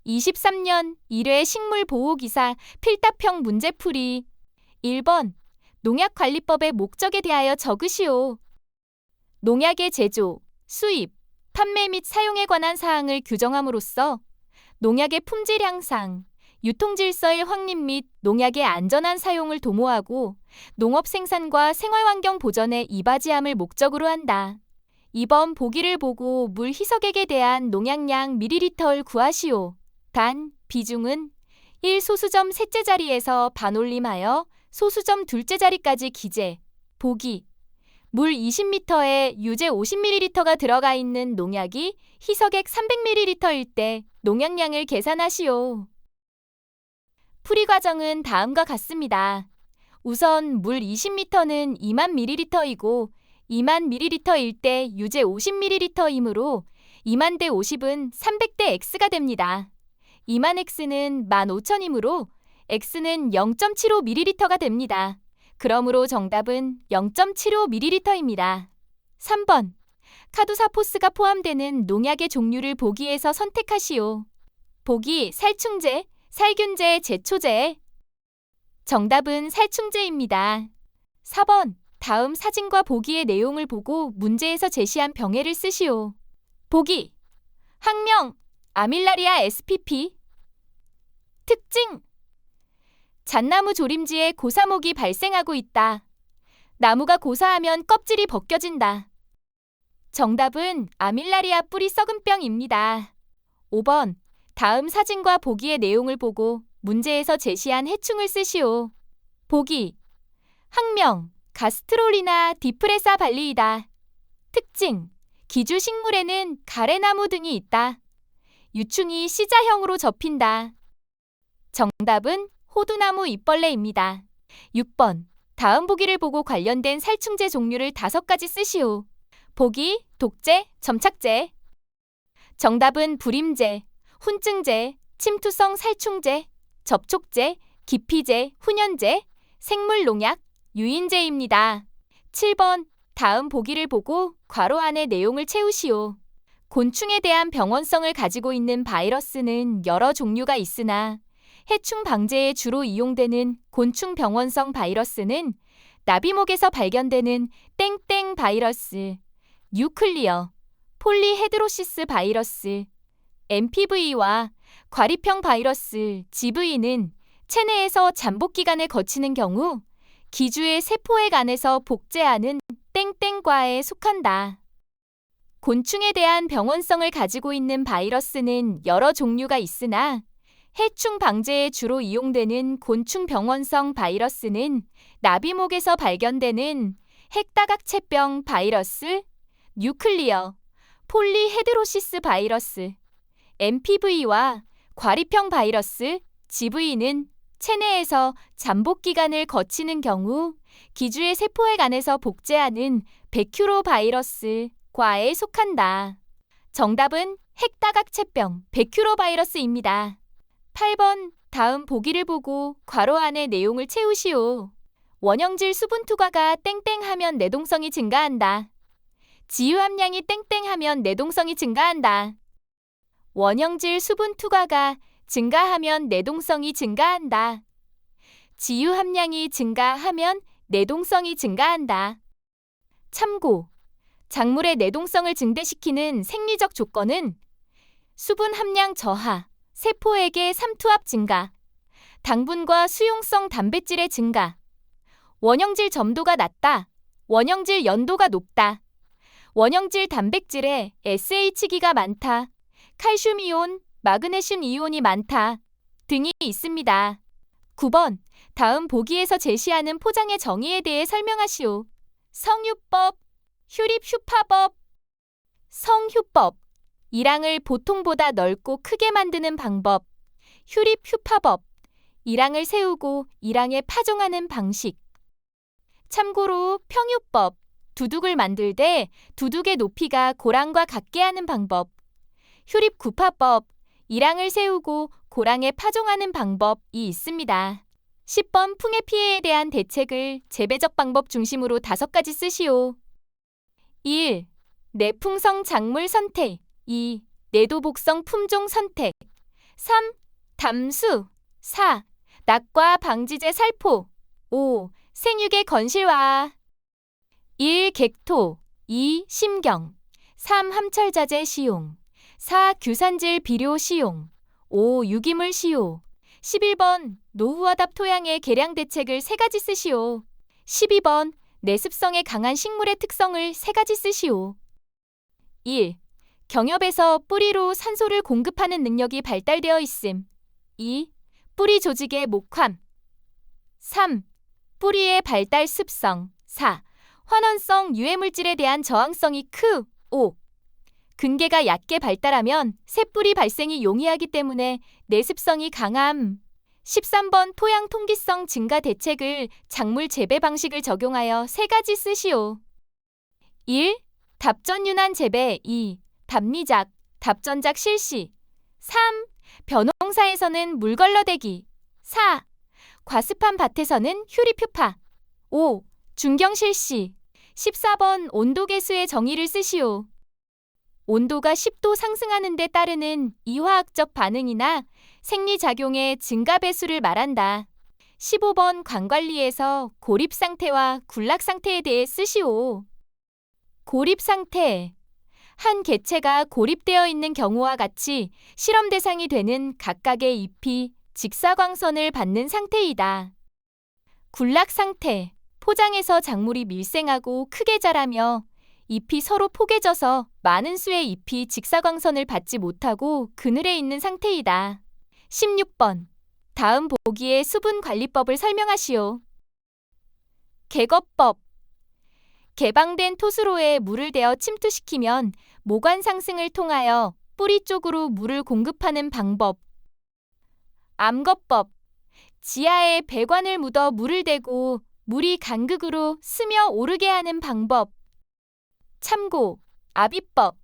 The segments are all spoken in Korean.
23년 1회 식물보호기사 필답형 문제풀이. 1번. 농약관리법의 목적에 대하여 적으시오. 농약의 제조, 수입, 판매 및 사용에 관한 사항을 규정함으로써 농약의 품질 향상, 유통질서의 확립 및 농약의 안전한 사용을 도모하고 농업 생산과 생활환경 보전에 이바지함을 목적으로 한다. 2번 보기를 보고 물 희석액에 대한 농약량 ml를 구하시오. 단, 비중은 1 소수점 셋째 자리에서 반올림하여 소수점 둘째 자리까지 기재. 보기. 물 20m에 유제 50ml가 들어가 있는 농약이 희석액 300ml일 때 농약량을 계산하시오. 풀이 과정은 다음과 같습니다. 우선 물 20m는 2만 ml이고 2만 ml일 때 유제 50ml이므로 2만 대 50은 300대 x가 됩니다. 2만 x는 15,000이므로 x는 0.75ml가 됩니다. 그러므로 정답은 0.75ml입니다. 3번. 카두사포스가 포함되는 농약의 종류를 보기에서 선택하시오. 보기 살충제, 살균제, 제초제. 정답은 살충제입니다. 4번. 다음 사진과 보기의 내용을 보고 문제에서 제시한 병해를 쓰시오. 보기. 학명, 아밀라리아 spp. 특징. 잣나무 조림지에 고사목이 발생하고 있다. 나무가 고사하면 껍질이 벗겨진다. 정답은 아밀라리아 뿌리 썩은 병입니다. 5번. 다음 사진과 보기의 내용을 보고 문제에서 제시한 해충을 쓰시오. 보기. 학명, 가스트롤이나 디프레사 발리이다. 특징. 기주 식물에는 가래나무 등이 있다. 유충이 C자형으로 접힌다. 정답은 호두나무 잎벌레입니다. 6번. 다음 보기를 보고 관련된 살충제 종류를 5가지 쓰시오. 보기, 독제, 점착제. 정답은 불임제, 훈증제, 침투성 살충제, 접촉제, 기피제, 훈연제, 생물농약, 유인제입니다. 7번. 다음 보기를 보고 괄호 안에 내용을 채우시오. 곤충에 대한 병원성을 가지고 있는 바이러스는 여러 종류가 있으나 해충 방제에 주로 이용되는 곤충 병원성 바이러스는 나비목에서 발견되는 땡땡 바이러스, 뉴클리어, 폴리헤드로시스 바이러스, MPV와 과립형 바이러스, GV는 체내에서 잠복 기간을 거치는 경우 기주의 세포액 안에서 복제하는 땡땡과에 속한다. 곤충에 대한 병원성을 가지고 있는 바이러스는 여러 종류가 있으나 해충 방제에 주로 이용되는 곤충 병원성 바이러스는 나비목에서 발견되는 핵다각체병 바이러스, 뉴클리어, 폴리헤드로시스 바이러스, MPV와 과립형 바이러스, GV는 체내에서 잠복 기간을 거치는 경우 기주의 세포액 안에서 복제하는 베큐로 바이러스 과에 속한다. 정답은 핵다각체병 베큐로 바이러스입니다. 8번. 다음 보기를 보고 괄호 안에 내용을 채우시오. 원형질 수분 투과가 땡땡하면 내동성이 증가한다. 지유 함량이 땡땡하면 내동성이 증가한다. 원형질 수분 투과가 증가하면 내동성이 증가한다. 지유 함량이 증가하면 내동성이 증가한다. 참고. 작물의 내동성을 증대시키는 생리적 조건은 수분 함량 저하, 세포액의 삼투압 증가, 당분과 수용성 단백질의 증가, 원형질 점도가 낮다, 원형질 연도가 높다, 원형질 단백질에 SH기가 많다, 칼슘 이온, 마그네슘 이온이 많다 등이 있습니다. 9번. 다음 보기에서 제시하는 포장의 정의에 대해 설명하시오. 성휴법, 휴립휴파법. 성휴법. 일항을 보통보다 넓고 크게 만드는 방법. 휴립휴파법. 일항을 세우고 일항에 파종하는 방식. 참고로 평휴법. 두둑을 만들 때 두둑의 높이가 고랑과 같게 하는 방법. 휴립구파법. 일항을 세우고 고랑에 파종하는 방법이 있습니다. 10번 풍해 피해에 대한 대책을 재배적 방법 중심으로 5가지 쓰시오. 1. 내풍성 작물 선택. 2. 내도복성 품종 선택. 3. 담수. 4. 낙과 방지제 살포. 5. 생육의 건실화. 1. 객토. 2. 심경. 3. 함철자재 시용. 4. 규산질 비료 시용. 5. 유기물 시효. 11번 노후화답 토양의 개량 대책을 3가지 쓰시오. 12번 내습성에 강한 식물의 특성을 3가지 쓰시오. 1. 경엽에서 뿌리로 산소를 공급하는 능력이 발달되어 있음. 2. 뿌리 조직의 목함. 3. 뿌리의 발달 습성. 4. 환원성 유해물질에 대한 저항성이 크. 5. 근계가 얕게 발달하면 새뿌리 발생이 용이하기 때문에 내습성이 강함. 13번 토양 통기성 증가 대책을 작물 재배 방식을 적용하여 3가지 쓰시오. 1. 답전윤환 재배. 2. 답미작, 답전작 실시. 3. 벼농사에서는 물 걸러대기. 4. 과습한 밭에서는 휴리퓨파. 5. 중경 실시. 14번 온도 계수의 정의를 쓰시오. 온도가 10도 상승하는 데 따르는 이화학적 반응이나 생리작용의 증가 배수를 말한다. 15번 관관리에서 고립 상태와 군락 상태에 대해 쓰시오. 고립 상태. 한 개체가 고립되어 있는 경우와 같이 실험 대상이 되는 각각의 잎이 직사광선을 받는 상태이다. 군락 상태. 포장에서 작물이 밀생하고 크게 자라며 잎이 서로 포개져서 많은 수의 잎이 직사광선을 받지 못하고 그늘에 있는 상태이다. 16번. 다음 보기의 수분관리법을 설명하시오. 개거법. 개방된 토수로에 물을 대어 침투시키면 모관 상승을 통하여 뿌리 쪽으로 물을 공급하는 방법. 암거법. 지하에 배관을 묻어 물을 대고 물이 간극으로 스며 오르게 하는 방법. 참고. 아비법.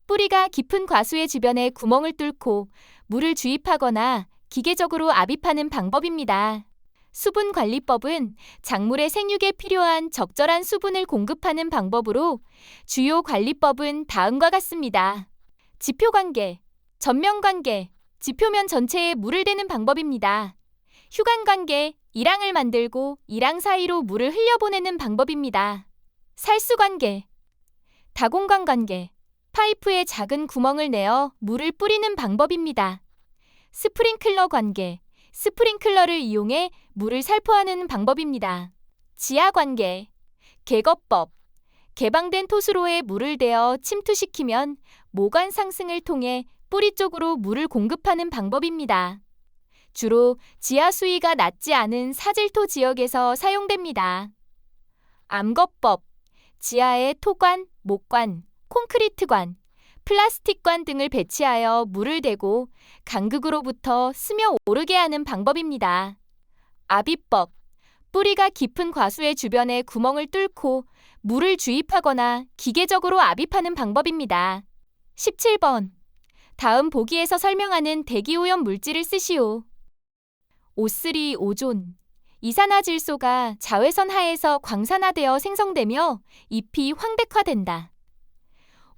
뿌리가 깊은 과수의 주변에 구멍을 뚫고 물을 주입하거나 기계적으로 압입하는 방법입니다. 수분관리법은 작물의 생육에 필요한 적절한 수분을 공급하는 방법으로 주요 관리법은 다음과 같습니다. 지표관계, 전면관계, 지표면 전체에 물을 대는 방법입니다. 휴관관계, 일항을 만들고 일항 사이로 물을 흘려보내는 방법입니다. 살수관계, 다공관관계, 파이프에 작은 구멍을 내어 물을 뿌리는 방법입니다. 스프링클러 관계, 스프링클러를 이용해 물을 살포하는 방법입니다. 지하관계, 개거법, 개방된 토수로에 물을 대어 침투시키면 모관 상승을 통해 뿌리 쪽으로 물을 공급하는 방법입니다. 주로 지하 수위가 낮지 않은 사질토 지역에서 사용됩니다. 암거법, 지하에 토관, 목관, 콘크리트관, 플라스틱관 등을 배치하여 물을 대고 간극으로부터 스며 오르게 하는 방법입니다. 압입법, 뿌리가 깊은 과수의 주변에 구멍을 뚫고 물을 주입하거나 기계적으로 압입하는 방법입니다. 17번. 다음 보기에서 설명하는 대기오염 물질을 쓰시오. O3, 오존. 이산화질소가 자외선 하에서 광산화되어 생성되며 잎이 황백화된다.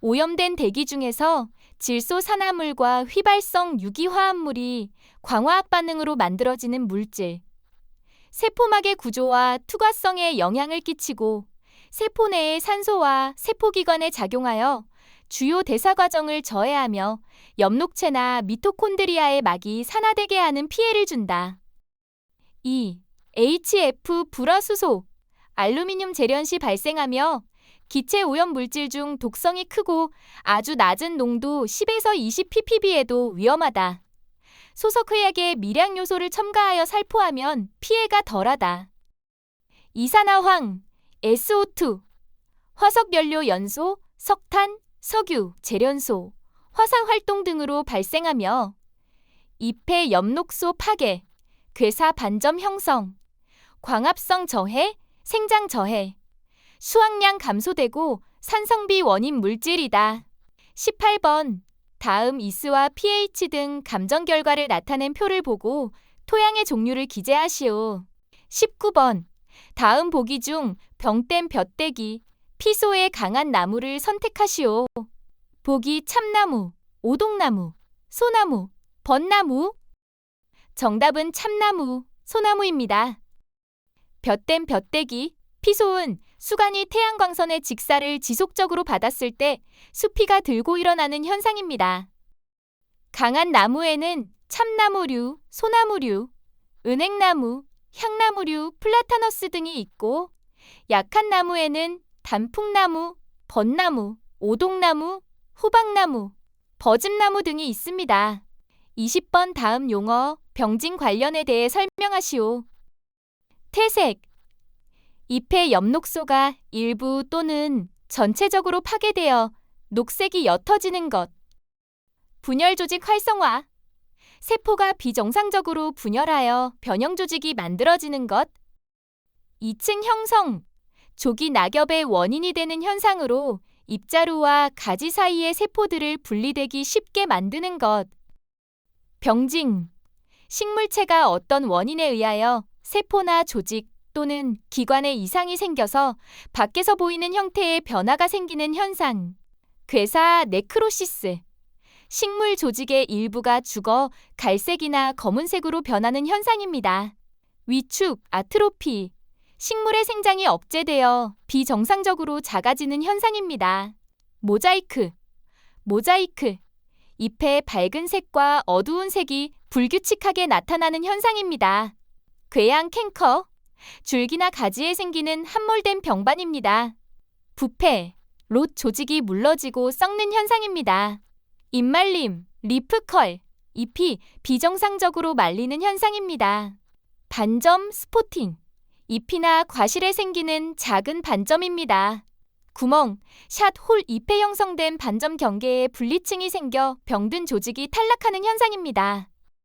오염된 대기 중에서 질소 산화물과 휘발성 유기화합물이 광화학 반응으로 만들어지는 물질. 세포막의 구조와 투과성에 영향을 끼치고 세포 내의 산소와 세포기관에 작용하여 주요 대사 과정을 저해하며 엽록체나 미토콘드리아의 막이 산화되게 하는 피해를 준다. 2. HF 불화수소, 알루미늄 재련 시 발생하며 기체 오염 물질 중 독성이 크고 아주 낮은 농도 10에서 20 ppb에도 위험하다. 소석의약에 미량 요소를 첨가하여 살포하면 피해가 덜하다. 이산화황, SO2, 화석연료 연소, 석탄, 석유, 재련소, 화산활동 등으로 발생하며 잎의 엽록소 파괴, 괴사 반점 형성, 광합성 저해, 생장 저해, 수확량 감소되고 산성비 원인 물질이다. 18번. 다음 이스와 pH 등 감정 결과를 나타낸 표를 보고 토양의 종류를 기재하시오. 19번. 다음 보기 중 병댐 벼떼기, 피소에 강한 나무를 선택하시오. 보기 참나무, 오동나무, 소나무, 벚나무. 정답은 참나무, 소나무입니다. 볕댐 볕대기. 피소은 수간이 태양광선의 직사를 지속적으로 받았을 때 수피가 들고 일어나는 현상입니다. 강한 나무에는 참나무류, 소나무류, 은행나무, 향나무류, 플라타너스 등이 있고 약한 나무에는 단풍나무, 벚나무, 오동나무, 호박나무, 버즘나무 등이 있습니다. 20번 다음 용어, 병진 관련에 대해 설명하시오. 퇴색. 잎의 엽록소가 일부 또는 전체적으로 파괴되어 녹색이 옅어지는 것. 분열 조직 활성화. 세포가 비정상적으로 분열하여 변형 조직이 만들어지는 것. 2층 형성. 조기 낙엽의 원인이 되는 현상으로 잎자루와 가지 사이의 세포들을 분리되기 쉽게 만드는 것. 병징. 식물체가 어떤 원인에 의하여 세포나 조직 또는 기관에 이상이 생겨서 밖에서 보이는 형태의 변화가 생기는 현상. 괴사 네크로시스. 식물 조직의 일부가 죽어 갈색이나 검은색으로 변하는 현상입니다. 위축, 아트로피. 식물의 생장이 억제되어 비정상적으로 작아지는 현상입니다. 모자이크. 모자이크. 잎의 밝은 색과 어두운 색이 불규칙하게 나타나는 현상입니다. 궤양 캔커. 줄기나 가지에 생기는 함몰된 병반입니다. 부패. 롯 조직이 물러지고 썩는 현상입니다. 잎말림, 리프컬. 잎이 비정상적으로 말리는 현상입니다. 반점, 스포팅. 잎이나 과실에 생기는 작은 반점입니다. 구멍, 샷, 홀, 잎에 형성된 반점 경계에 분리층이 생겨 병든 조직이 탈락하는 현상입니다.